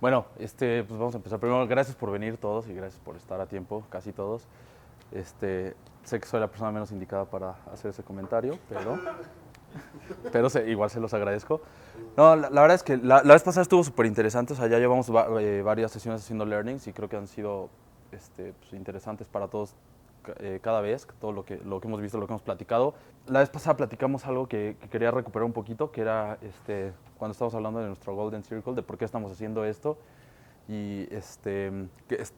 Bueno, pues vamos a empezar. Primero, gracias por venir todos y gracias por estar a tiempo, casi todos. Sé que soy la persona menos indicada para hacer ese comentario, pero igual se los agradezco. No, la verdad es que la vez pasada estuvo súper interesante. O sea, ya llevamos varias sesiones haciendo learnings y creo que han sido pues, interesantes para todos cada vez, todo lo que hemos visto, lo que hemos platicado. La vez pasada platicamos algo que quería recuperar un poquito, que era cuando estábamos hablando de nuestro Golden Circle, de por qué estamos haciendo esto. Y que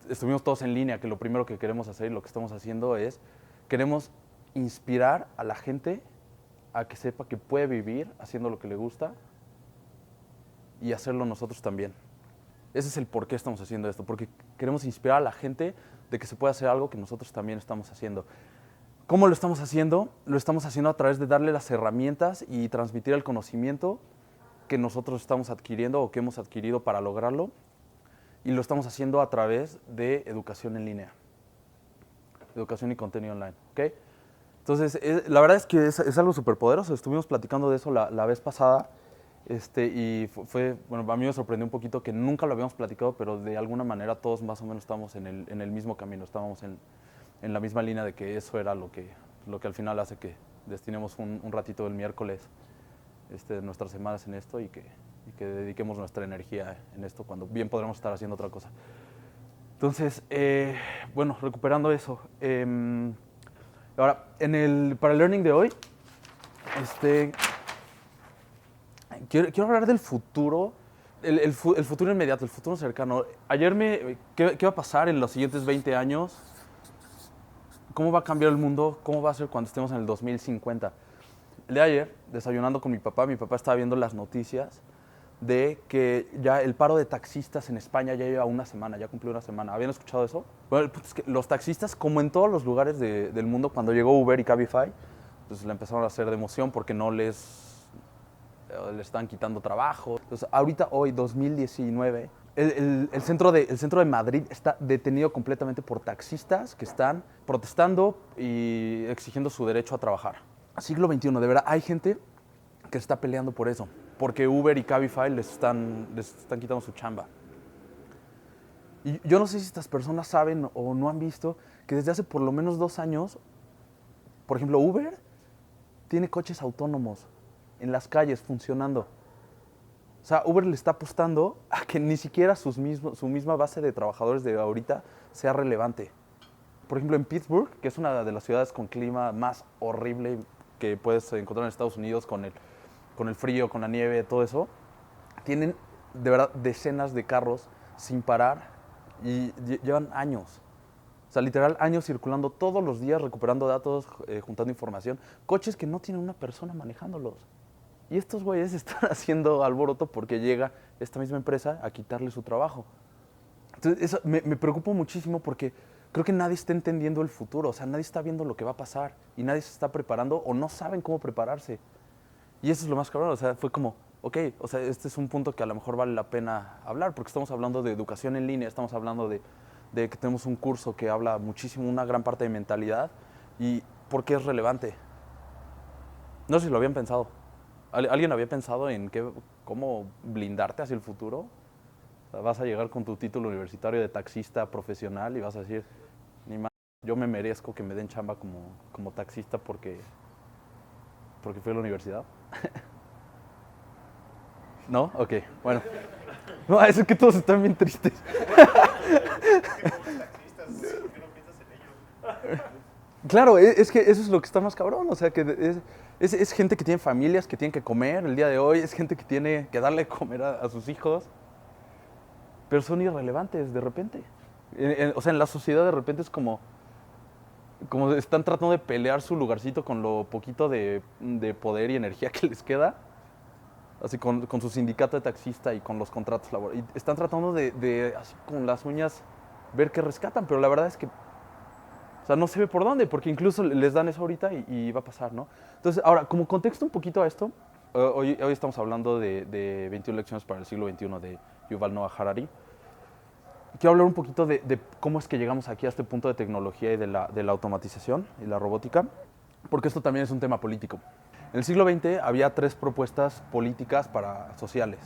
estuvimos todos en línea, que lo primero que queremos hacer y lo que estamos haciendo es, queremos inspirar a la gente a que sepa que puede vivir haciendo lo que le gusta y hacerlo nosotros también. Ese es el por qué estamos haciendo esto, porque queremos inspirar a la gente de que se puede hacer algo que nosotros también estamos haciendo. ¿Cómo lo estamos haciendo? Lo estamos haciendo a través de darle las herramientas y transmitir el conocimiento que nosotros estamos adquiriendo o que hemos adquirido para lograrlo, y lo estamos haciendo a través de educación en línea, educación y contenido online, ¿ok? Entonces, la verdad es que es algo súper poderoso. Estuvimos platicando de eso la vez pasada, y bueno, a mí me sorprendió un poquito que nunca lo habíamos platicado, pero de alguna manera todos más o menos estamos en el mismo camino, estábamos en la misma línea de que eso era lo que al final hace que destinemos un ratito del miércoles de nuestras semanas en esto y que dediquemos nuestra energía en esto cuando bien podremos estar haciendo otra cosa. Entonces, bueno, recuperando eso. Ahora, para el learning de hoy, quiero hablar del futuro, el futuro inmediato, el futuro cercano. ¿Qué va a pasar en los siguientes 20 años? ¿Cómo va a cambiar el mundo? ¿Cómo va a ser cuando estemos en el 2050? El día de ayer, desayunando con mi papá estaba viendo las noticias de que ya el paro de taxistas en España ya lleva una semana, ya cumplió una semana. ¿Habían escuchado eso? Bueno, el punto es que los taxistas, como en todos los lugares del mundo, cuando llegó Uber y Cabify, pues le empezaron a hacer de emoción porque no les están quitando trabajo. Entonces, ahorita, hoy, 2019, el centro de Madrid está detenido completamente por taxistas que están protestando y exigiendo su derecho a trabajar. Siglo XXI, de verdad, hay gente que está peleando por eso, porque Uber y Cabify les están quitando su chamba. Y yo no sé si estas personas saben o no han visto que desde hace por lo menos 2 años, por ejemplo, Uber tiene coches autónomos en las calles funcionando. O sea, Uber le está apostando a que ni siquiera su misma base de trabajadores de ahorita sea relevante. Por ejemplo, en Pittsburgh, que es una de las ciudades con clima más horrible que puedes encontrar en Estados Unidos, con el frío, con la nieve, todo eso, tienen de verdad decenas de carros sin parar y llevan años. O sea, literal, años circulando todos los días, recuperando datos, juntando información. Coches que no tienen una persona manejándolos. Y estos güeyes están haciendo alboroto porque llega esta misma empresa a quitarle su trabajo. Entonces, eso me preocupa muchísimo porque creo que nadie está entendiendo el futuro. O sea, nadie está viendo lo que va a pasar y nadie se está preparando o no saben cómo prepararse. Y eso es lo más cabrón. O sea, fue como, ok, o sea, este es un punto que a lo mejor vale la pena hablar porque estamos hablando de educación en línea, estamos hablando de que tenemos un curso que habla muchísimo, una gran parte de mentalidad y por qué es relevante. No sé si lo habían pensado. ¿Alguien había pensado en cómo blindarte hacia el futuro? O sea, vas a llegar con tu título universitario de taxista profesional y vas a decir, ni más, yo me merezco que me den chamba como taxista porque fui a la universidad. ¿No? Ok, bueno. No, es que todos están bien tristes. Claro, es que eso es lo que está más cabrón. O sea, que es gente que tiene familias, que tienen que comer el día de hoy, es gente que tiene que darle de comer a sus hijos, pero son irrelevantes de repente. O sea, en la sociedad de repente es como están tratando de pelear su lugarcito con lo poquito de poder y energía que les queda, así con su sindicato de taxista y con los contratos laborales. Y están tratando de, así con las uñas, ver qué rescatan, pero la verdad es que, o sea, no se ve por dónde, porque incluso les dan eso ahorita y va a pasar, ¿no? Entonces, ahora, como contexto un poquito a esto, hoy estamos hablando de 21 lecciones para el siglo XXI de Yuval Noah Harari. Quiero hablar un poquito de cómo es que llegamos aquí a este punto de tecnología y de la automatización y la robótica, porque esto también es un tema político. En el siglo XX había 3 propuestas políticas sociales,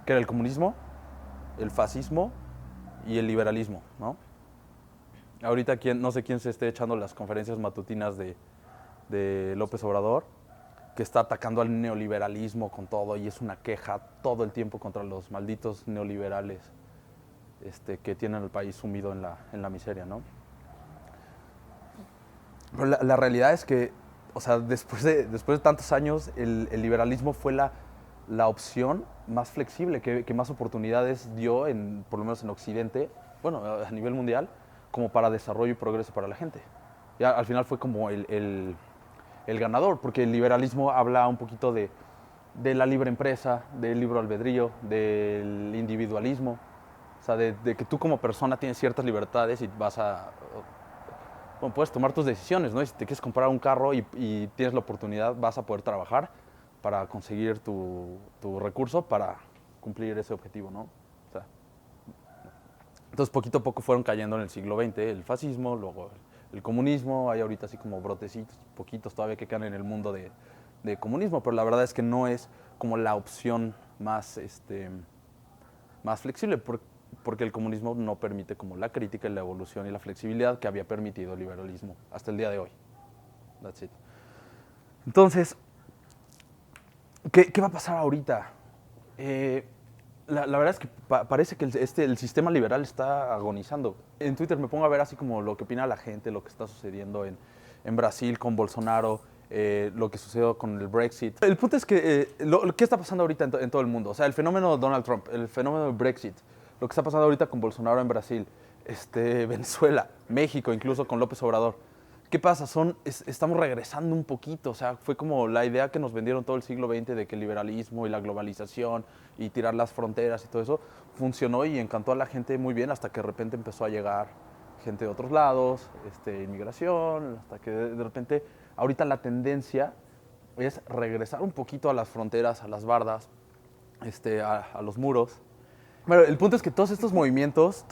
que era el comunismo, el fascismo y el liberalismo, ¿no? Ahorita no sé quién se esté echando las conferencias matutinas de López Obrador, que está atacando al neoliberalismo con todo y es una queja todo el tiempo contra los malditos neoliberales que tienen al país sumido en la miseria, ¿no? Pero la realidad es que, o sea, después de tantos años, el liberalismo fue la opción más flexible, que más oportunidades dio, por lo menos en Occidente, bueno, a nivel mundial, como para desarrollo y progreso para la gente. Y al final fue como el ganador, porque el liberalismo habla un poquito de la libre empresa, del libre albedrío, del individualismo, o sea, de que tú como persona tienes ciertas libertades y bueno, puedes tomar tus decisiones, ¿no? Y si te quieres comprar un carro y tienes la oportunidad, vas a poder trabajar para conseguir tu recurso para cumplir ese objetivo, ¿no? O sea, entonces, poquito a poco fueron cayendo en el siglo XX el fascismo, luego el comunismo, hay ahorita así como brotecitos, poquitos todavía que quedan en el mundo de comunismo, pero la verdad es que no es como la opción más flexible, porque el comunismo no permite como la crítica, la evolución y la flexibilidad que había permitido el liberalismo hasta el día de hoy. That's it. Entonces, ¿qué va a pasar ahorita? La verdad es que parece que el sistema liberal está agonizando. En Twitter me pongo a ver así como lo que opina la gente, lo que está sucediendo en Brasil con Bolsonaro, lo que sucedió con el Brexit. El punto es que, ¿qué está pasando ahorita en todo el mundo? O sea, el fenómeno de Donald Trump, el fenómeno del Brexit, lo que está pasando ahorita con Bolsonaro en Brasil, Venezuela, México, incluso con López Obrador. ¿Qué pasa? Estamos regresando un poquito, o sea, fue como la idea que nos vendieron todo el siglo XX de que el liberalismo y la globalización y tirar las fronteras y todo eso funcionó y encantó a la gente muy bien hasta que de repente empezó a llegar gente de otros lados, inmigración, hasta que de repente ahorita la tendencia es regresar un poquito a las fronteras, a las bardas, a los muros. Bueno, el punto es que todos estos movimientos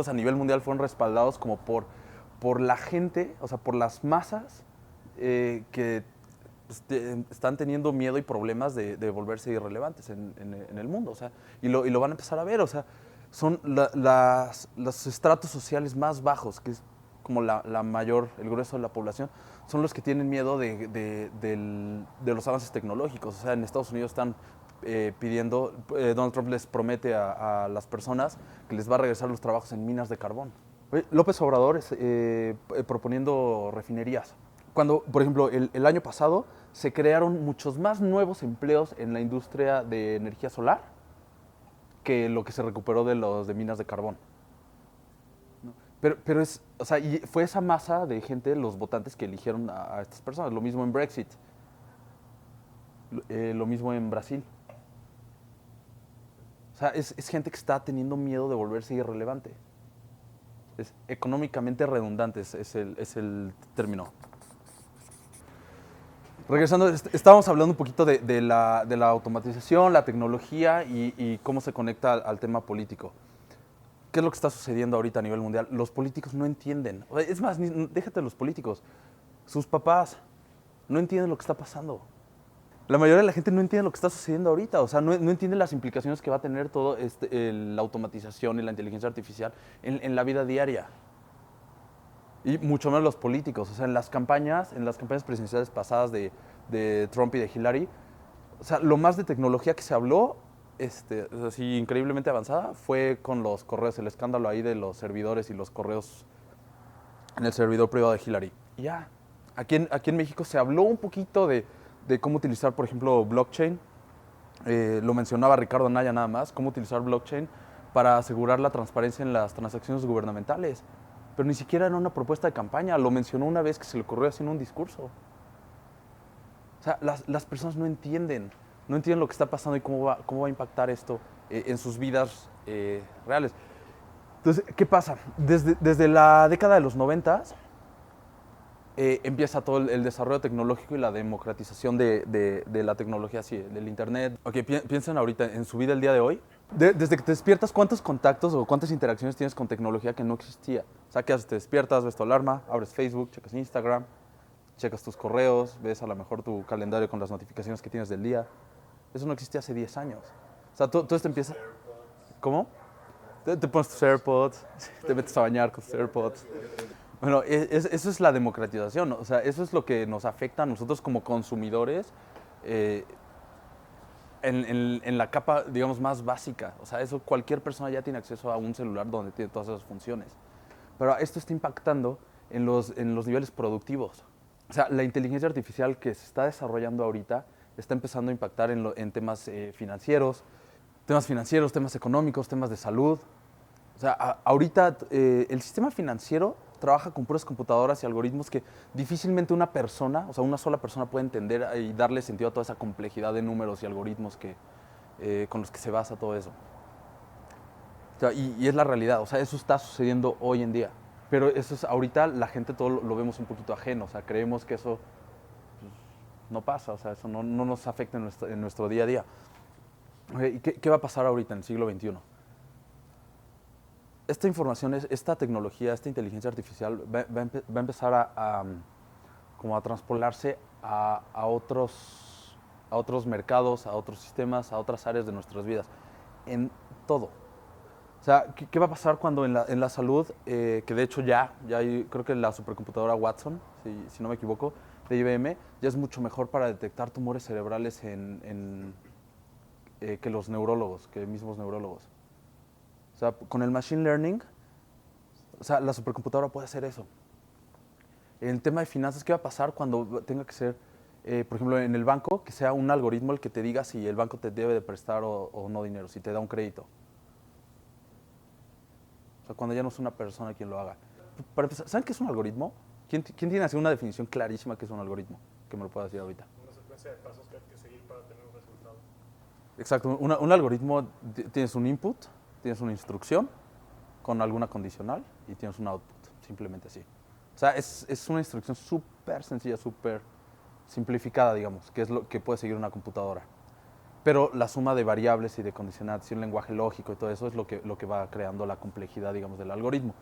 a nivel mundial fueron respaldados como por la gente, o sea, por las masas que están teniendo miedo y problemas de volverse irrelevantes en el mundo, o sea, y lo van a empezar a ver, o sea, son los estratos sociales más bajos, que es como el grueso de la población, son los que tienen miedo de los avances tecnológicos, o sea, en Estados Unidos están pidiendo, Donald Trump les promete a las personas que les va a regresar los trabajos en minas de carbón. López Obrador proponiendo refinerías. Cuando, por ejemplo, el año pasado se crearon muchos más nuevos empleos en la industria de energía solar que lo que se recuperó de minas de carbón. Pero o sea, y fue esa masa de gente, los votantes, que eligieron a estas personas. Lo mismo en Brexit, lo mismo en Brasil. O sea, es gente que está teniendo miedo de volverse irrelevante. Es económicamente redundante, es el término. Regresando, estábamos hablando un poquito de la automatización, la tecnología y cómo se conecta al tema político. ¿Qué es lo que está sucediendo ahorita a nivel mundial? Los políticos no entienden. O sea, es más, déjate los políticos. Sus papás no entienden lo que está pasando. La mayoría de la gente no entiende lo que está sucediendo ahorita. O sea, no entiende las implicaciones que va a tener todo la automatización y la inteligencia artificial en la vida diaria. Y mucho menos los políticos. O sea, en las campañas presidenciales pasadas de Trump y de Hillary, o sea, lo más de tecnología que se habló, así increíblemente avanzada, fue con los correos, el escándalo ahí de los servidores y los correos en el servidor privado de Hillary. Y ya, aquí en México se habló un poquito de cómo utilizar, por ejemplo, blockchain. Lo mencionaba Ricardo Anaya nada más, cómo utilizar blockchain para asegurar la transparencia en las transacciones gubernamentales. Pero ni siquiera era una propuesta de campaña, lo mencionó una vez que se le ocurrió haciendo un discurso. O sea, las personas no entienden lo que está pasando y cómo va a impactar esto en sus vidas reales. Entonces, ¿qué pasa? Desde la década de los 90 empieza todo el desarrollo tecnológico y la democratización de la tecnología, así, del internet. Ok, piensen ahorita en su vida el día de hoy. Desde que te despiertas, ¿cuántos contactos o cuántas interacciones tienes con tecnología que no existía? O sea, ¿qué haces? Te despiertas, ves tu alarma, abres Facebook, checas Instagram, checas tus correos, ves a lo mejor tu calendario con las notificaciones que tienes del día. Eso no existía hace 10 años. O sea, todo esto empieza... ¿Cómo? Te pones tus AirPods, te metes a bañar con tus AirPods. Bueno, eso es la democratización, ¿no? O sea, eso es lo que nos afecta a nosotros como consumidores eh, en la capa, digamos, más básica. O sea, eso cualquier persona ya tiene acceso a un celular donde tiene todas esas funciones. Pero esto está impactando en los niveles productivos. O sea, la inteligencia artificial que se está desarrollando ahorita está empezando a impactar en temas financieros, temas económicos, temas de salud. O sea, ahorita el sistema financiero trabaja con puras computadoras y algoritmos que difícilmente una persona, o sea, una sola persona puede entender y darle sentido a toda esa complejidad de números y algoritmos con los que se basa todo eso. O sea, y es la realidad, o sea, eso está sucediendo hoy en día. Pero eso es, ahorita la gente todo lo vemos un poquito ajeno, o sea, creemos que eso no pasa, o sea, eso no nos afecta en nuestro día a día. ¿Y qué va a pasar ahorita en el siglo XXI? Esta información, esta tecnología, esta inteligencia artificial va a empezar como a transpolarse a otros mercados, a otros sistemas, a otras áreas de nuestras vidas, en todo. O sea, ¿qué va a pasar cuando en la salud, que de hecho ya hay, creo que la supercomputadora Watson, si no me equivoco, de IBM, ya es mucho mejor para detectar tumores cerebrales que los neurólogos, que mismos neurólogos. O sea, con el machine learning, o sea, la supercomputadora puede hacer eso. En el tema de finanzas, ¿qué va a pasar cuando tenga que ser, por ejemplo, en el banco, que sea un algoritmo el que te diga si el banco te debe de prestar o no dinero, si te da un crédito? O sea, cuando ya no es una persona quien lo haga. Para empezar, ¿saben qué es un algoritmo? ¿Quién tiene así una definición clarísima que es un algoritmo? Que me lo pueda decir ahorita. Una secuencia de pasos que hay que seguir para tener un resultado. Exacto, un algoritmo, tienes un input, tienes una instrucción con alguna condicional y tienes un output, simplemente así. O sea, es una instrucción súper sencilla, súper simplificada, digamos, que es lo que puede seguir una computadora. Pero la suma de variables y de condicionantes y un lenguaje lógico y todo eso es lo que va creando la complejidad, digamos, del algoritmo.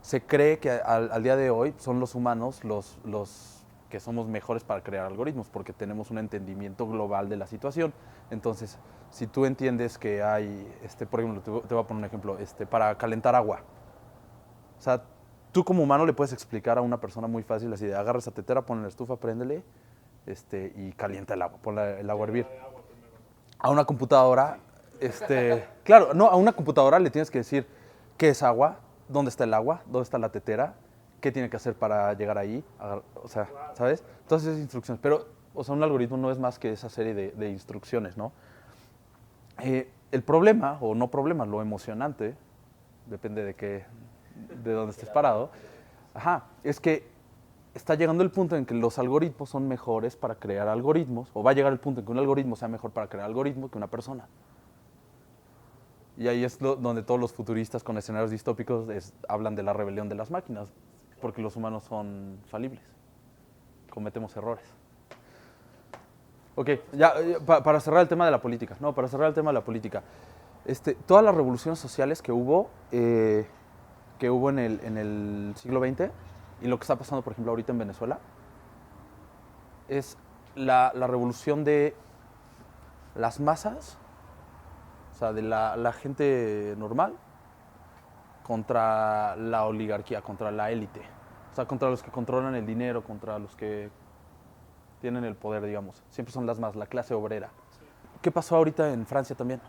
Se cree que al día de hoy son los humanos los que somos mejores para crear algoritmos porque tenemos un entendimiento global de la situación. Entonces, si tú entiendes que hay, por ejemplo, te voy a poner un ejemplo, para calentar agua. O sea, tú como humano le puedes explicar a una persona muy fácil así de agarra esa tetera, ponle la estufa, préndele y calienta el agua, pon el agua a hervir. A una computadora, claro, no, a una computadora le tienes que decir qué es agua, dónde está el agua, dónde está la tetera, qué tiene que hacer para llegar ahí, o sea, ¿sabes? Todas esas instrucciones, pero, o sea, un algoritmo no es más que esa serie de instrucciones, ¿no? El problema, o no problema, lo emocionante, depende de dónde estés parado, es que está llegando el punto en que los algoritmos son mejores para crear algoritmos, o va a llegar el punto en que un algoritmo sea mejor para crear algoritmos que una persona. Y ahí es donde todos los futuristas con escenarios distópicos hablan de la rebelión de las máquinas, porque los humanos son falibles, cometemos errores. Ok, para cerrar el tema de la política, todas las revoluciones sociales que hubo en el siglo XX y lo que está pasando, por ejemplo, ahorita en Venezuela, es la revolución de las masas, o sea, de la gente normal, contra la oligarquía, contra la élite. O sea, contra los que controlan el dinero, contra los que tienen el poder, digamos. Siempre son las más, la clase obrera. Sí. ¿Qué pasó ahorita en Francia también?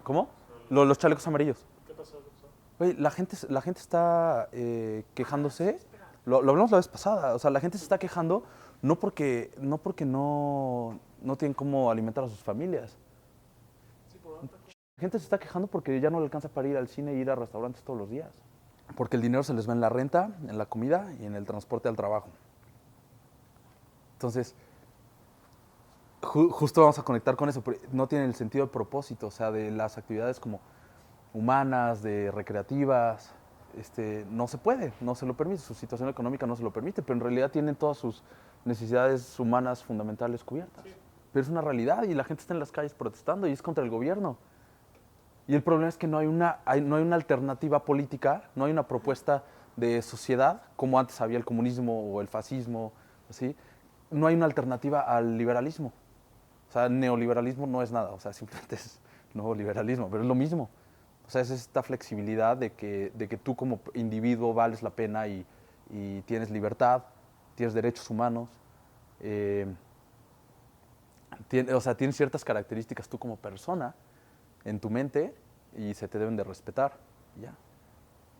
¿Cómo? Los chalecos amarillos. ¿Qué pasó? Oye, la gente está quejándose. Lo hablamos la vez pasada. O sea, la gente se está quejando no porque no tienen cómo alimentar a sus familias. Sí, la gente se está quejando porque ya no le alcanza para ir al cine e ir a restaurantes todos los días. Porque el dinero se les va en la renta, en la comida y en el transporte al trabajo. Entonces, justo vamos a conectar con eso, pero no tiene el sentido de propósito, o sea, de las actividades como humanas, de recreativas, no se puede, no se lo permite, su situación económica no se lo permite, pero en realidad tienen todas sus necesidades humanas fundamentales cubiertas. Sí. Pero es una realidad y la gente está en las calles protestando y es contra el gobierno. Y el problema es que no hay una alternativa política, no hay una propuesta de sociedad, como antes había el comunismo o el fascismo, ¿sí? No hay una alternativa al liberalismo. O sea, neoliberalismo no es nada, o sea, simplemente es nuevo liberalismo, pero es lo mismo. O sea, es esta flexibilidad de que tú como individuo vales la pena y tienes libertad, tienes derechos humanos, eh, o sea, tienes ciertas características tú como persona en tu mente y se te deben de respetar, y ya.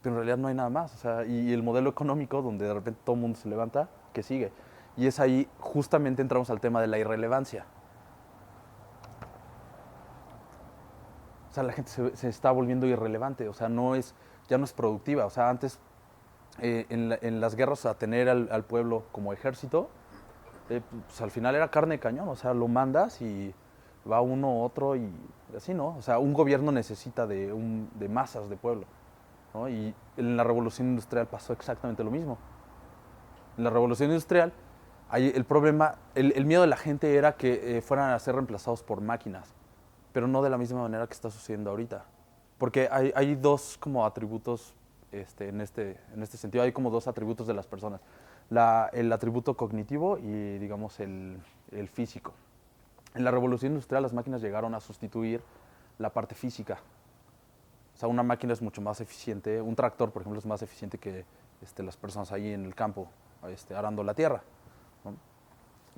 Pero en realidad no hay nada más, o sea, y el modelo económico donde de repente todo el mundo se levanta, que sigue. Y es ahí justamente entramos al tema de la irrelevancia. O sea, la gente se está volviendo irrelevante, o sea, ya no es productiva. O sea, antes en las guerras a tener al pueblo como ejército, pues al final era carne de cañón, o sea, lo mandas y va uno, otro y así, ¿no? O sea, un gobierno necesita de masas de pueblo, ¿no? Y en la revolución industrial pasó exactamente lo mismo. En la revolución industrial, ahí el problema, el miedo de la gente era que fueran a ser reemplazados por máquinas, pero no de la misma manera que está sucediendo ahorita. Porque hay dos como atributos en este sentido, hay como dos atributos de las personas. El atributo cognitivo y, digamos, el físico. En la revolución industrial las máquinas llegaron a sustituir la parte física. O sea, una máquina es mucho más eficiente, un tractor, por ejemplo, es más eficiente que las personas ahí en el campo arando la tierra, ¿no?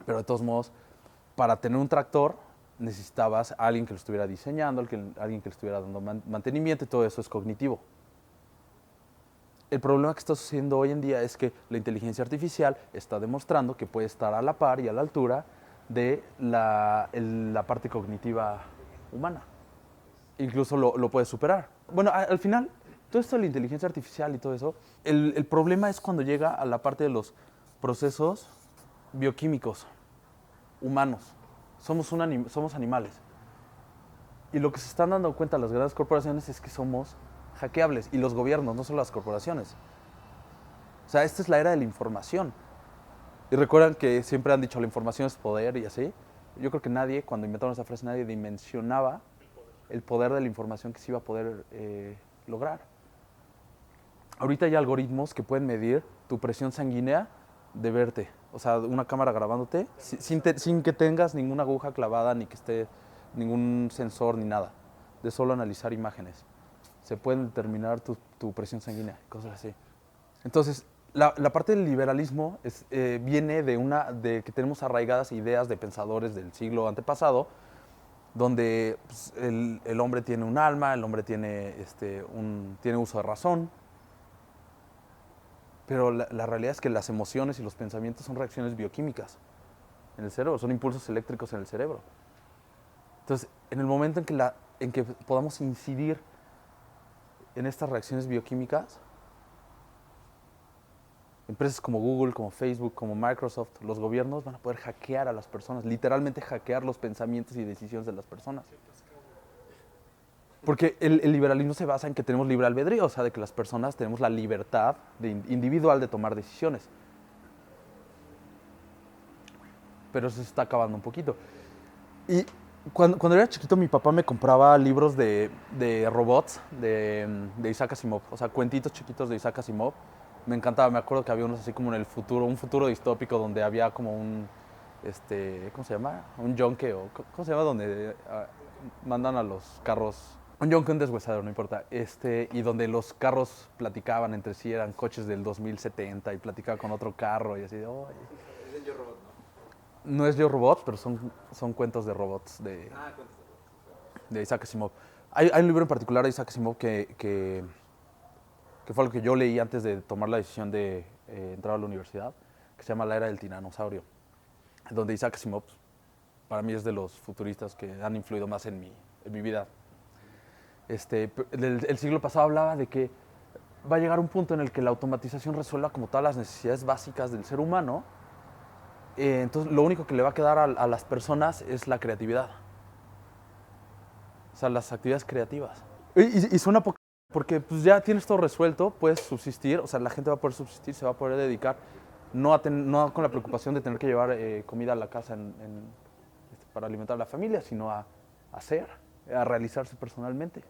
Pero de todos modos, para tener un tractor necesitabas a alguien que lo estuviera diseñando, alguien que le estuviera dando mantenimiento, y todo eso es cognitivo. El problema que está sucediendo hoy en día es que la inteligencia artificial está demostrando que puede estar a la par y a la altura de la parte cognitiva humana. Incluso lo puede superar. Bueno, al final, todo esto de la inteligencia artificial y todo eso, el problema es cuando llega a la parte de los procesos bioquímicos humanos. Somos animales. Y lo que se están dando cuenta las grandes corporaciones es que somos hackeables. Y los gobiernos, no solo las corporaciones. O sea, esta es la era de la información. Y recuerdan que siempre han dicho la información es poder y así. Yo creo que nadie, cuando inventaron esa frase, nadie dimensionaba el poder de la información que se iba a poder lograr. Ahorita hay algoritmos que pueden medir tu presión sanguínea de verte. O sea, una cámara grabándote sin que tengas ninguna aguja clavada, ni que esté ningún sensor, ni nada. De solo analizar imágenes. Se pueden determinar tu presión sanguínea, cosas así. Entonces, la parte del liberalismo viene de que tenemos arraigadas ideas de pensadores del siglo antepasado, donde pues, el hombre tiene un alma, el hombre tiene uso de razón, pero la realidad es que las emociones y los pensamientos son reacciones bioquímicas en el cerebro, son impulsos eléctricos en el cerebro. Entonces, en el momento en que podamos incidir en estas reacciones bioquímicas, empresas como Google, como Facebook, como Microsoft, los gobiernos van a poder hackear a las personas, literalmente hackear los pensamientos y decisiones de las personas. Porque el liberalismo se basa en que tenemos libre albedrío, o sea, de que las personas tenemos la libertad individual de tomar decisiones. Pero eso se está acabando un poquito. Y cuando era chiquito, mi papá me compraba libros de robots de Isaac Asimov, o sea, cuentitos chiquitos de Isaac Asimov. Me encantaba, me acuerdo que había unos así como en el futuro, un futuro distópico donde había como ¿cómo se llama? Un yonke, o ¿cómo se llama? Donde mandan a los carros, un yonke, un deshuesadero, no importa, y donde los carros platicaban entre sí, eran coches del 2070 y platicaban con otro carro y así de, oh, Es el Yo Robot, ¿no? no es Yo Robot, pero son cuentos de robots Cuentos de robots. de Isaac Asimov. Hay un libro en particular de Isaac Asimov que fue lo que yo leí antes de tomar la decisión de entrar a la universidad, que se llama La Era del Tiranosaurio, donde Isaac Asimov, para mí es de los futuristas que han influido más en mi vida. El siglo pasado hablaba de que va a llegar un punto en el que la automatización resuelva como todas las necesidades básicas del ser humano. Entonces, lo único que le va a quedar a las personas es la creatividad. O sea, las actividades creativas. Y suena poco, porque pues, ya tienes todo resuelto, puedes subsistir, o sea, la gente va a poder subsistir, se va a poder dedicar, no con la preocupación de tener que llevar comida a la casa para alimentar a la familia, sino a hacer, a realizarse personalmente.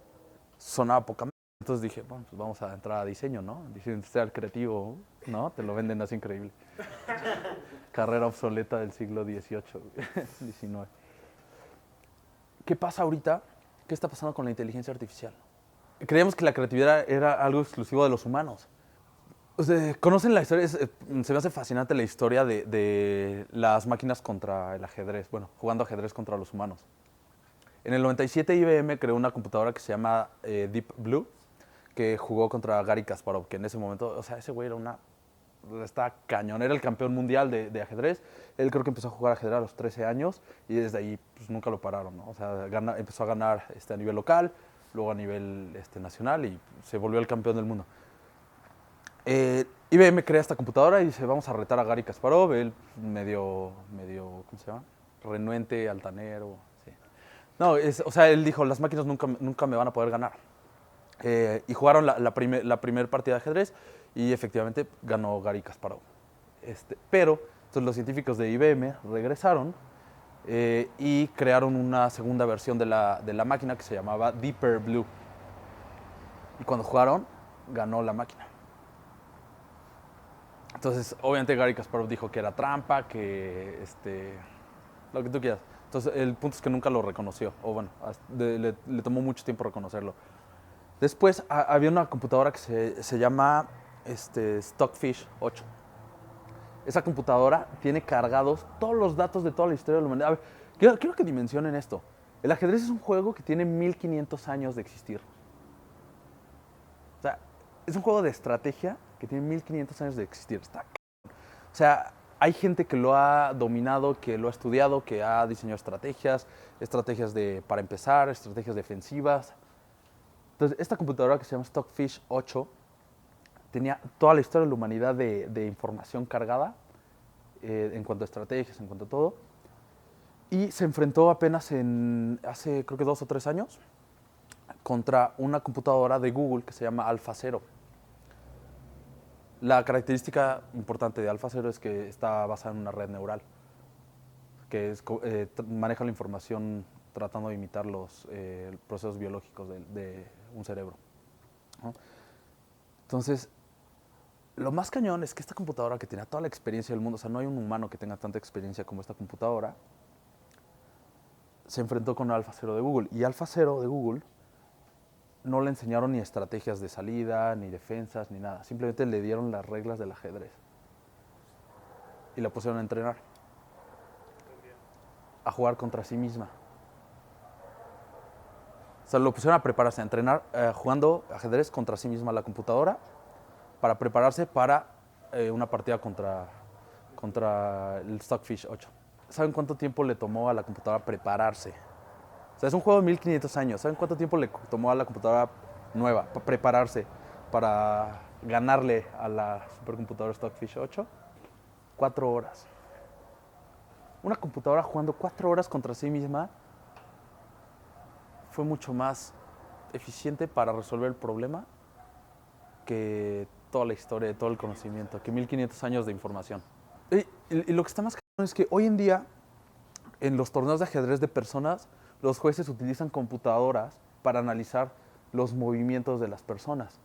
Sonaba poca m***. Entonces dije, bueno, pues vamos a entrar a diseño, ¿no? Diseño industrial creativo, ¿no? Te lo venden así increíble. Carrera obsoleta del siglo XVIII, XIX. ¿Qué pasa ahorita? ¿Qué está pasando con la inteligencia artificial? creíamos que la creatividad era algo exclusivo de los humanos. O sea, ¿conocen la historia? Se me hace fascinante la historia de las máquinas contra el ajedrez. Bueno, jugando ajedrez contra los humanos. En el 97 IBM creó una computadora que se llama Deep Blue, que jugó contra Garry Kasparov, que en ese momento, o sea, ese güey estaba cañón, era el campeón mundial de ajedrez. Él creo que empezó a jugar ajedrez a los 13 años y desde ahí pues, nunca lo pararon, ¿no? O sea, empezó a ganar a nivel local, luego a nivel nacional y se volvió el campeón del mundo. IBM crea esta computadora y dice, vamos a retar a Garry Kasparov, él medio, ¿cómo se llama? Renuente, altanero, sí. No, o sea, él dijo, las máquinas nunca me van a poder ganar. Y jugaron la primera partida de ajedrez y efectivamente ganó Garry Kasparov. Pero entonces los científicos de IBM regresaron y crearon una segunda versión de la máquina que se llamaba Deeper Blue. Y cuando jugaron, ganó la máquina. Entonces, obviamente Garry Kasparov dijo que era trampa, que lo que tú quieras. Entonces, el punto es que nunca lo reconoció, o bueno, le tomó mucho tiempo reconocerlo. Después había una computadora que se llama Stockfish 8. Esa computadora tiene cargados todos los datos de toda la historia de la humanidad. A ver, quiero que dimensionen esto. El ajedrez es un juego que tiene 1500 años de existir. O sea, es un juego de estrategia que tiene 1500 años de existir. O sea, hay gente que lo ha dominado, que lo ha estudiado, que ha diseñado estrategias para empezar, estrategias defensivas. Entonces, esta computadora que se llama Stockfish 8 tenía toda la historia de la humanidad de información cargada en cuanto a estrategias, en cuanto a todo. Y se enfrentó apenas hace creo que 2 o 3 años contra una computadora de Google que se llama AlphaZero. La característica importante de AlphaZero es que está basada en una red neural que maneja la información tratando de imitar los procesos biológicos de un cerebro, ¿no? Entonces, lo más cañón es que esta computadora que tenía toda la experiencia del mundo, o sea, no hay un humano que tenga tanta experiencia como esta computadora, se enfrentó con AlphaZero de Google. Y AlphaZero de Google no le enseñaron ni estrategias de salida, ni defensas, ni nada. Simplemente le dieron las reglas del ajedrez. Y la pusieron a entrenar. A jugar contra sí misma. O sea, lo pusieron a prepararse, a entrenar jugando ajedrez contra sí misma la computadora para prepararse para una partida contra el Stockfish 8. ¿Saben cuánto tiempo le tomó a la computadora prepararse? O sea, es un juego de 1500 años. ¿Saben cuánto tiempo le tomó a la computadora nueva para prepararse para ganarle a la supercomputadora Stockfish 8? 4 horas. Una computadora jugando 4 horas contra sí misma fue mucho más eficiente para resolver el problema que toda la historia, todo el conocimiento, que 1500 años de información. Y lo que está más cabrón es que hoy en día, en los torneos de ajedrez de personas, los jueces utilizan computadoras para analizar los movimientos de las personas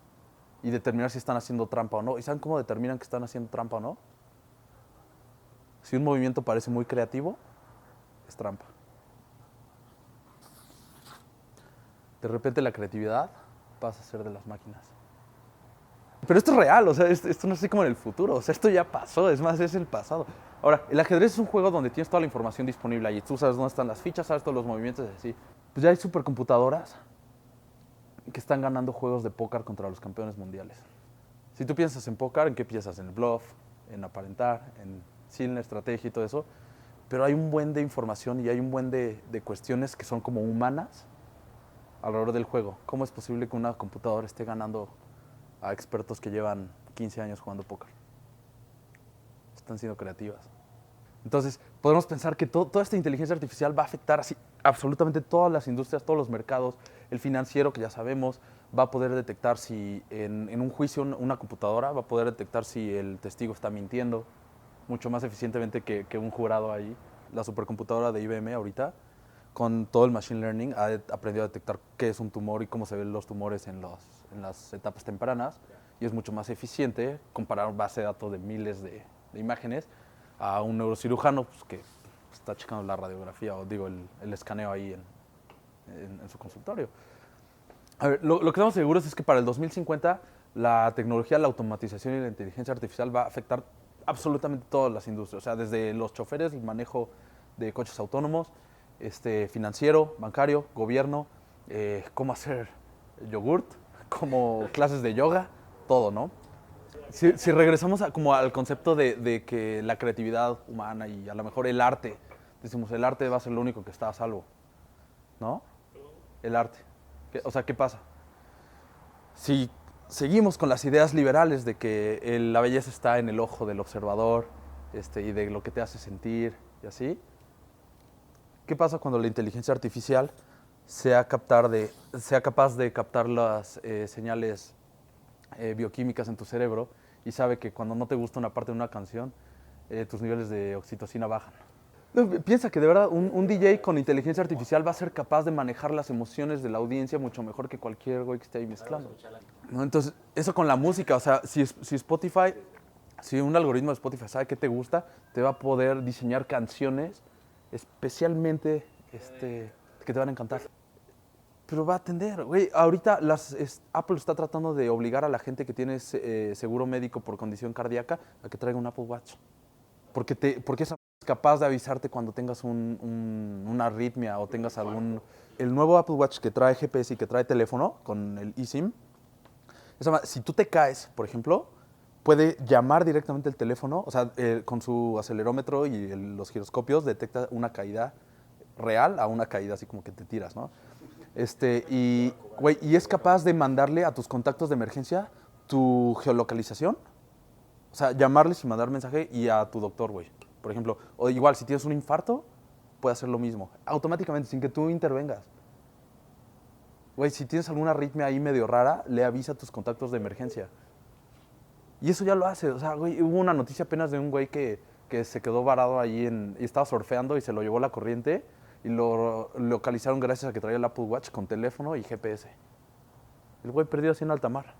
y determinar si están haciendo trampa o no. ¿Y saben cómo determinan que están haciendo trampa o no? Si un movimiento parece muy creativo, es trampa. De repente la creatividad pasa a ser de las máquinas. Pero esto es real, o sea, esto no es así como en el futuro, o sea, esto ya pasó, es más, es el pasado. Ahora, el ajedrez es un juego donde tienes toda la información disponible ahí, tú sabes dónde están las fichas, sabes todos los movimientos y así. Pues ya hay supercomputadoras que están ganando juegos de póker contra los campeones mundiales. Si tú piensas en póker, ¿en qué piensas? En el bluff, en aparentar, en estrategia y todo eso. Pero hay un buen de información y hay un buen de cuestiones que son como humanas alrededor del juego. ¿Cómo es posible que una computadora esté ganando a expertos que llevan 15 años jugando póker? Están siendo creativas. Entonces, podemos pensar que toda esta inteligencia artificial va a afectar así absolutamente todas las industrias, todos los mercados. El financiero, que ya sabemos, va a poder detectar si en un juicio una computadora va a poder detectar si el testigo está mintiendo mucho más eficientemente que un jurado ahí. La supercomputadora de IBM ahorita, con todo el machine learning, ha aprendido a detectar qué es un tumor y cómo se ven los tumores en las etapas tempranas. Y es mucho más eficiente comparar una base de datos de miles de imágenes a un neurocirujano pues, que está checando la radiografía o digo el escaneo ahí en su consultorio. A ver, lo que estamos seguros es que para el 2050 la tecnología, la automatización y la inteligencia artificial va a afectar absolutamente todas las industrias. O sea, desde los choferes, el manejo de coches autónomos, financiero, bancario, gobierno, cómo hacer yogurt, como clases de yoga, todo, ¿no? Si regresamos como al concepto de que la creatividad humana y a lo mejor el arte, decimos, el arte va a ser lo único que está a salvo, ¿no? El arte. O sea, ¿qué pasa? Si seguimos con las ideas liberales de que la belleza está en el ojo del observador y de lo que te hace sentir y así, ¿qué pasa cuando la inteligencia artificial sea capaz de captar las señales bioquímicas en tu cerebro y sabe que cuando no te gusta una parte de una canción, tus niveles de oxitocina bajan? No, piensa que de verdad un DJ con inteligencia artificial va a ser capaz de manejar las emociones de la audiencia mucho mejor que cualquier güey que esté ahí mezclando, ¿no? Entonces, eso con la música, o sea, si Spotify, si un algoritmo de Spotify sabe qué te gusta, te va a poder diseñar canciones especialmente que te van a encantar. Pero va a atender, güey. Ahorita Apple está tratando de obligar a la gente que tiene seguro médico por condición cardíaca a que traiga un Apple Watch. Porque esa es capaz de avisarte cuando tengas una arritmia o tengas algún... El nuevo Apple Watch que trae GPS y que trae teléfono con el eSIM, si tú te caes, por ejemplo, puede llamar directamente el teléfono, o sea, con su acelerómetro y los giroscopios detecta una caída real a una caída así como que te tiras, ¿no? Y es capaz de mandarle a tus contactos de emergencia tu geolocalización. O sea, llamarles y mandar mensaje y a tu doctor, güey. Por ejemplo, o igual, si tienes un infarto, puede hacer lo mismo. Automáticamente, sin que tú intervengas. Güey, si tienes alguna arritmia ahí medio rara, le avisa a tus contactos de emergencia. Y eso ya lo hace. O sea, güey, hubo una noticia apenas de un güey que se quedó varado ahí y estaba surfeando y se lo llevó la corriente y lo localizaron gracias a que traía el Apple Watch con teléfono y GPS. El güey perdido así en alta mar.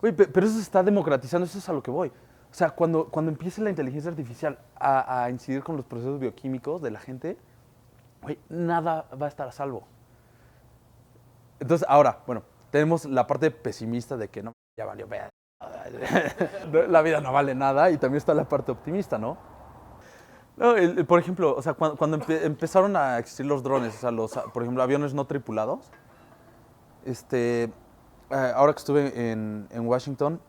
Güey, pero eso se está democratizando, eso es a lo que voy. O sea, cuando empiece la inteligencia artificial a incidir con los procesos bioquímicos de la gente, güey, nada va a estar a salvo. Entonces, ahora, bueno, tenemos la parte pesimista de que no, ya valió, la vida no vale nada, y también está la parte optimista, ¿no? No, por ejemplo, o sea, cuando empezaron a existir los drones, o sea, por ejemplo, aviones no tripulados, ahora que estuve en Washington,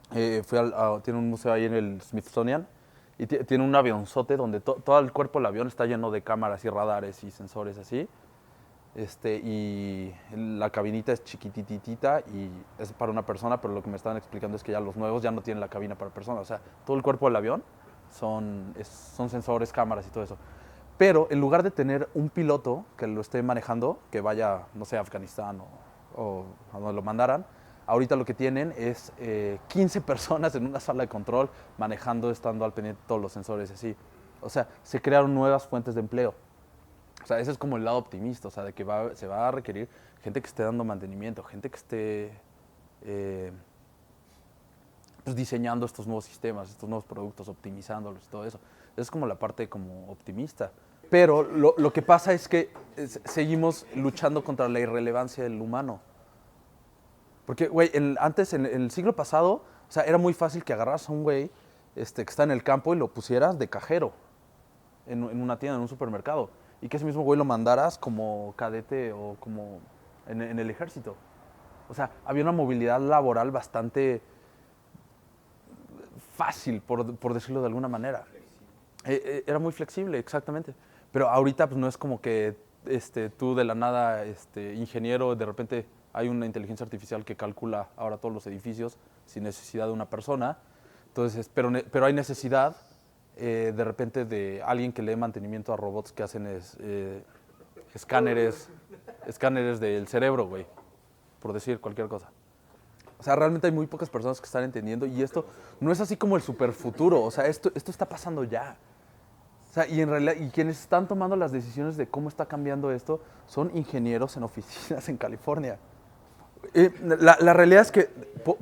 tiene un museo ahí en el Smithsonian y tiene un avionzote donde todo el cuerpo del avión está lleno de cámaras y radares y sensores así. Y la cabinita es chiquititita y es para una persona, pero lo que me estaban explicando es que ya los nuevos ya no tienen la cabina para persona. O sea, todo el cuerpo del avión son sensores, cámaras y todo eso. Pero en lugar de tener un piloto que lo esté manejando, que vaya, no sé, a Afganistán o a donde lo mandaran, ahorita lo que tienen es 15 personas en una sala de control manejando, estando al pendiente de todos los sensores y así. O sea, se crearon nuevas fuentes de empleo. O sea, ese es como el lado optimista, o sea, de que se va a requerir gente que esté dando mantenimiento, gente que esté pues diseñando estos nuevos sistemas, estos nuevos productos, optimizándolos y todo eso. Esa es como la parte como optimista. Pero lo que pasa es que seguimos luchando contra la irrelevancia del humano. Porque, güey, antes, en el siglo pasado, o sea, era muy fácil que agarras a un güey que está en el campo y lo pusieras de cajero en una tienda, en un supermercado. Y que ese mismo güey lo mandaras como cadete o como en el ejército. O sea, había una movilidad laboral bastante fácil, por decirlo de alguna manera. Era muy flexible, exactamente. Pero ahorita pues no es como que tú de la nada, ingeniero, de repente hay una inteligencia artificial que calcula ahora todos los edificios sin necesidad de una persona. Entonces, pero hay necesidad de repente de alguien que le dé mantenimiento a robots que hacen escáneres del cerebro, güey, por decir cualquier cosa. O sea, realmente hay muy pocas personas que están entendiendo y esto no es así como el superfuturo. O sea, esto está pasando ya. O sea, y en realidad, y quienes están tomando las decisiones de cómo está cambiando esto son ingenieros en oficinas en California. La realidad es que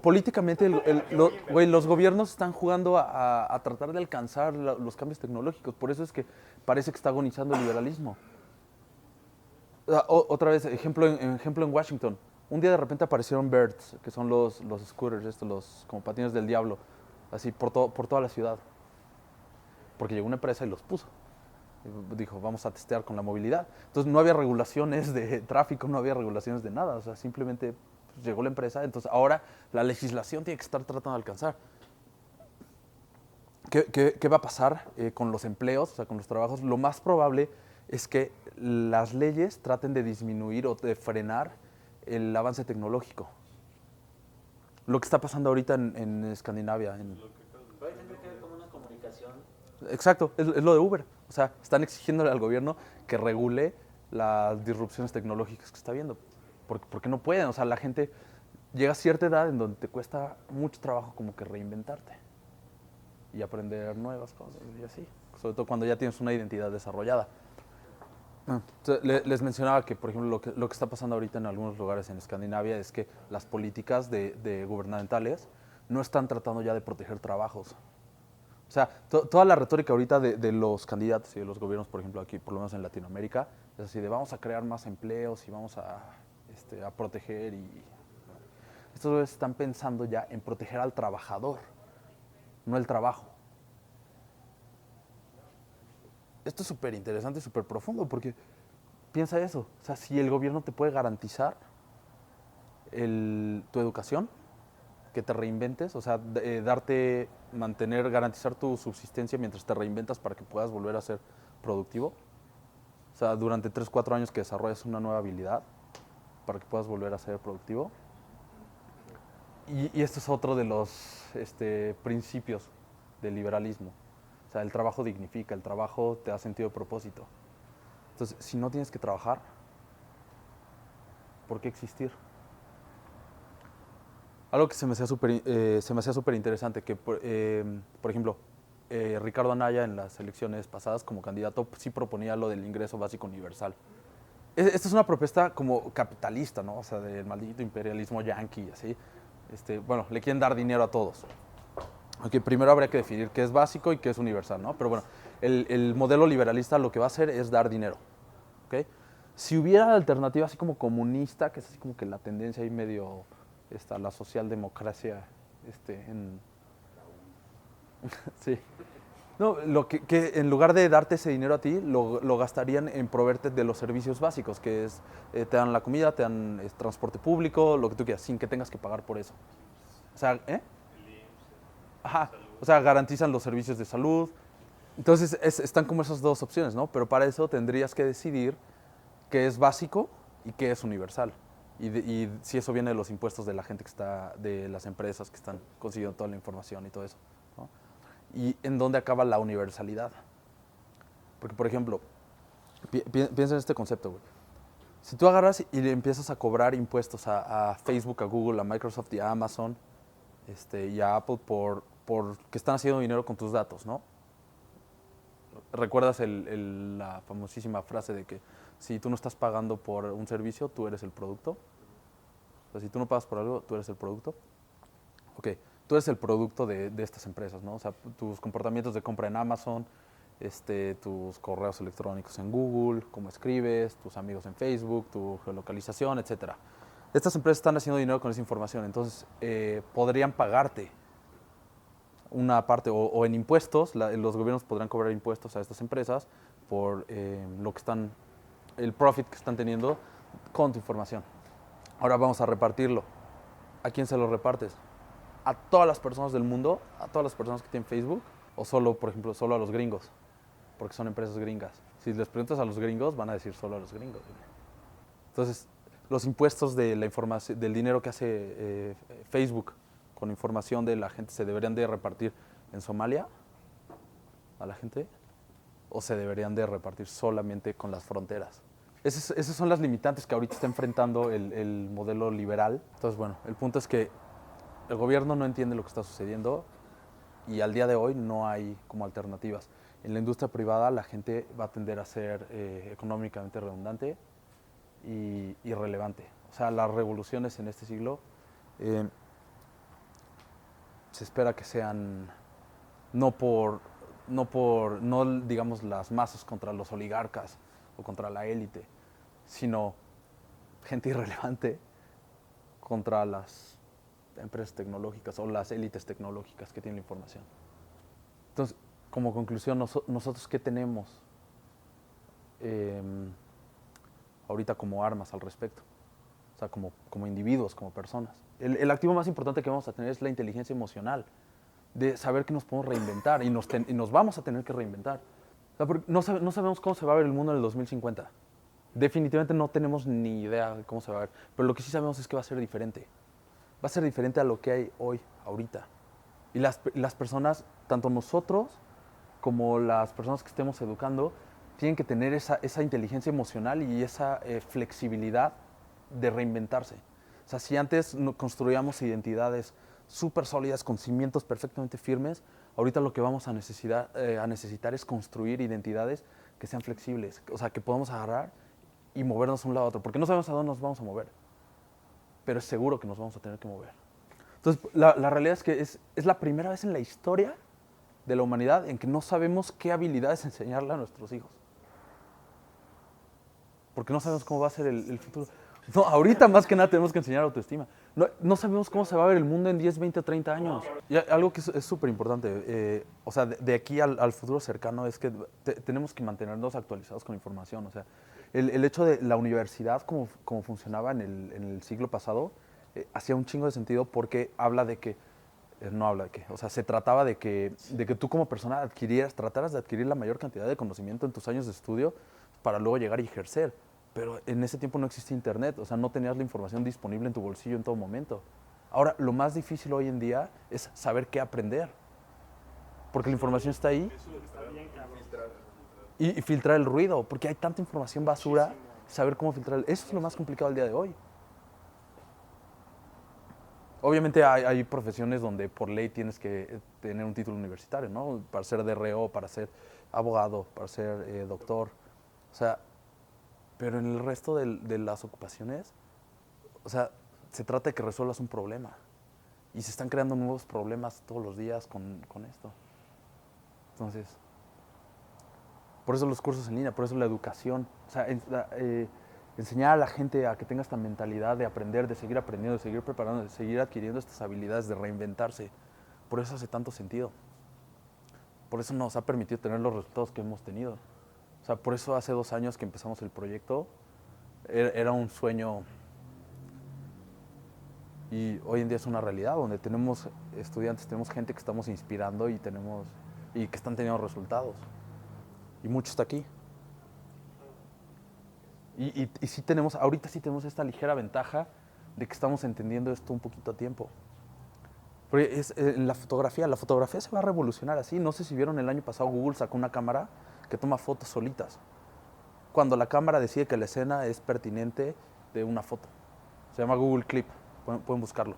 políticamente güey, los gobiernos están jugando a tratar de alcanzar los cambios tecnológicos. Por eso es que parece que está agonizando el liberalismo. Otra vez, ejemplo en Washington. Un día de repente aparecieron Birds, que son los scooters, los como patines del diablo, así por toda la ciudad. Porque llegó una empresa y los puso. Dijo, vamos a testear con la movilidad. Entonces no había regulaciones de tráfico, no había regulaciones de nada. O sea, simplemente pues, llegó la empresa. Entonces ahora la legislación tiene que estar tratando de alcanzar. ¿Qué va a pasar con los empleos, o sea, con los trabajos? Lo más probable es que las leyes traten de disminuir o de frenar el avance tecnológico. Lo que está pasando ahorita en Escandinavia. Puede tener que ver como una comunicación. Exacto, es lo de Uber. O sea, están exigiéndole al gobierno que regule las disrupciones tecnológicas que está viendo. Porque no pueden. O sea, la gente llega a cierta edad en donde te cuesta mucho trabajo como que reinventarte y aprender nuevas cosas y así. Sobre todo cuando ya tienes una identidad desarrollada. Entonces, les mencionaba que, por ejemplo, lo que está pasando ahorita en algunos lugares en Escandinavia es que las políticas de gubernamentales no están tratando ya de proteger trabajos. O sea, toda la retórica ahorita de los candidatos y de los gobiernos, por ejemplo, aquí, por lo menos en Latinoamérica, es así de vamos a crear más empleos y vamos a proteger y... Estos están pensando ya en proteger al trabajador, no el trabajo. Esto es súper interesante y súper profundo porque piensa eso. O sea, si el gobierno te puede garantizar tu educación, que te reinventes, o sea, garantizar tu subsistencia mientras te reinventas para que puedas volver a ser productivo. O sea, durante 3, 4 años que desarrollas una nueva habilidad para que puedas volver a ser productivo. Y esto es otro de los principios del liberalismo. O sea, el trabajo dignifica, el trabajo te da sentido de propósito. Entonces, si no tienes que trabajar, ¿por qué existir? Algo que se me hacía súper interesante, que por ejemplo, Ricardo Anaya en las elecciones pasadas como candidato sí proponía lo del ingreso básico universal. Esta es una propuesta como capitalista, ¿no? O sea, del maldito imperialismo yanqui, así. Bueno, le quieren dar dinero a todos. Aunque primero habría que definir qué es básico y qué es universal, ¿no? Pero bueno, el modelo liberalista lo que va a hacer es dar dinero, ¿ok? Si hubiera alternativa así como comunista, que es así como que la tendencia ahí medio, la socialdemocracia, sí. No, que en lugar de darte ese dinero a ti, lo gastarían en proveerte de los servicios básicos, que es, te dan la comida, te dan transporte público, lo que tú quieras, sin que tengas que pagar por eso. O sea, Ajá, o sea, garantizan los servicios de salud. Entonces, están como esas dos opciones, ¿no? Pero para eso tendrías que decidir qué es básico y qué es universal. Y si eso viene de los impuestos de la gente que está, de las empresas que están consiguiendo toda la información y todo eso, ¿no? Y en dónde acaba la universalidad. Porque, por ejemplo, piensa en este concepto, güey. Si tú agarras y le empiezas a cobrar impuestos a Facebook, a Google, a Microsoft y a Amazon y a Apple por que están haciendo dinero con tus datos, ¿no? ¿Recuerdas la famosísima frase de que si tú no estás pagando por un servicio, tú eres el producto? O sea, si tú no pagas por algo, tú eres el producto. Ok, tú eres el producto de estas empresas, ¿no? O sea, tus comportamientos de compra en Amazon, tus correos electrónicos en Google, cómo escribes, tus amigos en Facebook, tu geolocalización, etcétera. Estas empresas están haciendo dinero con esa información, entonces podrían pagarte una parte o en impuestos, los gobiernos podrán cobrar impuestos a estas empresas por el profit que están teniendo con tu información. Ahora vamos a repartirlo. ¿A quién se lo repartes? ¿A todas las personas del mundo? ¿A todas las personas que tienen Facebook? ¿O solo, por ejemplo, solo a los gringos? Porque son empresas gringas. Si les preguntas a los gringos, van a decir solo a los gringos. Entonces, los impuestos de la información, del dinero que hace Facebook con información de la gente, ¿se deberían de repartir en Somalia a la gente? ¿O se deberían de repartir solamente con las fronteras? Esas son las limitantes que ahorita está enfrentando el modelo liberal. Entonces, bueno, el punto es que el gobierno no entiende lo que está sucediendo y al día de hoy no hay como alternativas. En la industria privada la gente va a tender a ser económicamente redundante y irrelevante. O sea, las revoluciones en este siglo se espera que sean no digamos las masas contra los oligarcas o contra la élite, sino gente irrelevante contra las empresas tecnológicas o las élites tecnológicas que tienen la información. Entonces, como conclusión, nosotros ¿qué tenemos ahorita como armas al respecto? O sea, como individuos, como personas. El activo más importante que vamos a tener es la inteligencia emocional, de saber que nos podemos reinventar y nos vamos a tener que reinventar. O sea, porque no sabemos cómo se va a ver el mundo en el 2050. Definitivamente no tenemos ni idea de cómo se va a ver, pero lo que sí sabemos es que va a ser diferente. Va a ser diferente a lo que hay hoy, ahorita. Y las personas, tanto nosotros como las personas que estemos educando, tienen que tener esa inteligencia emocional y esa flexibilidad de reinventarse. O sea, si antes construíamos identidades súper sólidas, con cimientos perfectamente firmes, ahorita lo que vamos a necesitar es construir identidades que sean flexibles, o sea, que podamos agarrar y movernos de un lado a otro, porque no sabemos a dónde nos vamos a mover, pero es seguro que nos vamos a tener que mover. Entonces, la realidad es que es la primera vez en la historia de la humanidad en que no sabemos qué habilidades enseñarle a nuestros hijos. Porque no sabemos cómo va a ser el futuro. No, ahorita más que nada tenemos que enseñar autoestima. No sabemos cómo se va a ver el mundo en 10, 20 o 30 años. Y algo que es súper importante, o sea, de aquí al futuro cercano es que tenemos que mantenernos actualizados con información. O sea, el hecho de la universidad como funcionaba en el siglo pasado, hacía un chingo de sentido porque habla de que, no habla de que, o sea, se trataba de que tú como persona trataras de adquirir la mayor cantidad de conocimiento en tus años de estudio para luego llegar y ejercer. Pero en ese tiempo no existía internet, o sea, no tenías la información disponible en tu bolsillo en todo momento. Ahora, lo más difícil hoy en día es saber qué aprender, porque la información está ahí. Y filtrar el ruido, porque hay tanta información basura, saber cómo filtrar. Eso es lo más complicado el día de hoy. Obviamente hay profesiones donde por ley tienes que tener un título universitario, ¿no? Para ser DRO, para ser abogado, para ser doctor. O sea, pero en el resto de las ocupaciones, o sea, se trata de que resuelvas un problema. Y se están creando nuevos problemas todos los días con esto. Entonces, por eso los cursos en línea, por eso la educación. O sea, enseñar a la gente a que tenga esta mentalidad de aprender, de seguir aprendiendo, de seguir preparando, de seguir adquiriendo estas habilidades, de reinventarse. Por eso hace tanto sentido. Por eso nos ha permitido tener los resultados que hemos tenido. O sea, por eso hace 2 años que empezamos el proyecto, era un sueño y hoy en día es una realidad donde tenemos estudiantes, tenemos gente que estamos inspirando y que están teniendo resultados. Y mucho está aquí. Y sí ahorita sí tenemos esta ligera ventaja de que estamos entendiendo esto un poquito a tiempo. Porque la fotografía se va a revolucionar así. No sé si vieron el año pasado Google sacó una cámara que toma fotos solitas. Cuando la cámara decide que la escena es pertinente de una foto. Se llama Google Clip, pueden buscarlo.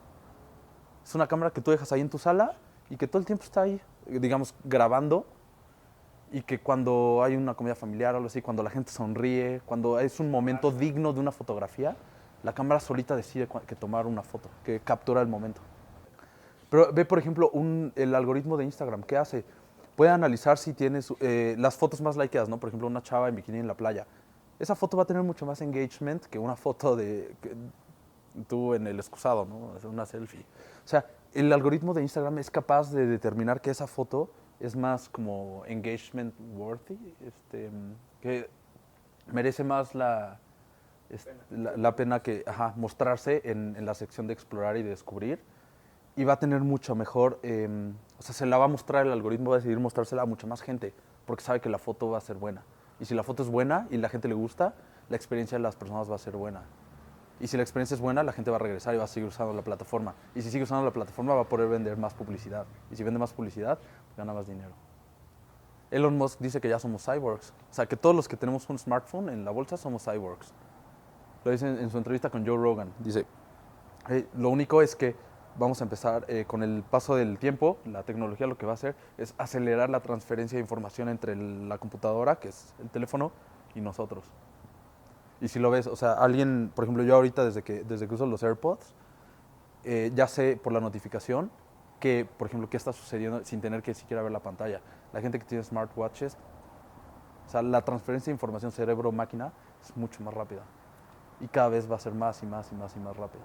Es una cámara que tú dejas ahí en tu sala y que todo el tiempo está ahí, digamos, grabando. Y que cuando hay una comida familiar o algo así, cuando la gente sonríe, cuando es un momento digno de una fotografía, la cámara solita decide que tomar una foto, que captura el momento. Pero ve, por ejemplo, el algoritmo de Instagram, ¿qué hace? Puede analizar si tienes las fotos más likeadas, ¿no? Por ejemplo, una chava en bikini en la playa. Esa foto va a tener mucho más engagement que una foto de tú en el excusado, ¿no? Hacer una selfie. O sea, el algoritmo de Instagram es capaz de determinar que esa foto es más como engagement worthy, que merece más la pena que mostrarse en la sección de explorar y de descubrir. Y va a tener mucho mejor, o sea, se la va a mostrar, el algoritmo va a decidir mostrársela a mucha más gente, porque sabe que la foto va a ser buena. Y si la foto es buena y la gente le gusta, la experiencia de las personas va a ser buena. Y si la experiencia es buena, la gente va a regresar y va a seguir usando la plataforma. Y si sigue usando la plataforma, va a poder vender más publicidad. Y si vende más publicidad, gana más dinero. Elon Musk dice que ya somos cyborgs. O sea, que todos los que tenemos un smartphone en la bolsa somos cyborgs. Lo dice en su entrevista con Joe Rogan. Dice, lo único es que vamos a empezar con el paso del tiempo, la tecnología lo que va a hacer es acelerar la transferencia de información entre la computadora, que es el teléfono, y nosotros. Y si lo ves, o sea, alguien, por ejemplo, yo ahorita desde que uso los AirPods, ya sé por la notificación que, por ejemplo, qué está sucediendo sin tener que siquiera ver la pantalla. La gente que tiene smartwatches, o sea, la transferencia de información cerebro-máquina es mucho más rápida. Y cada vez va a ser más y más y más y más rápida.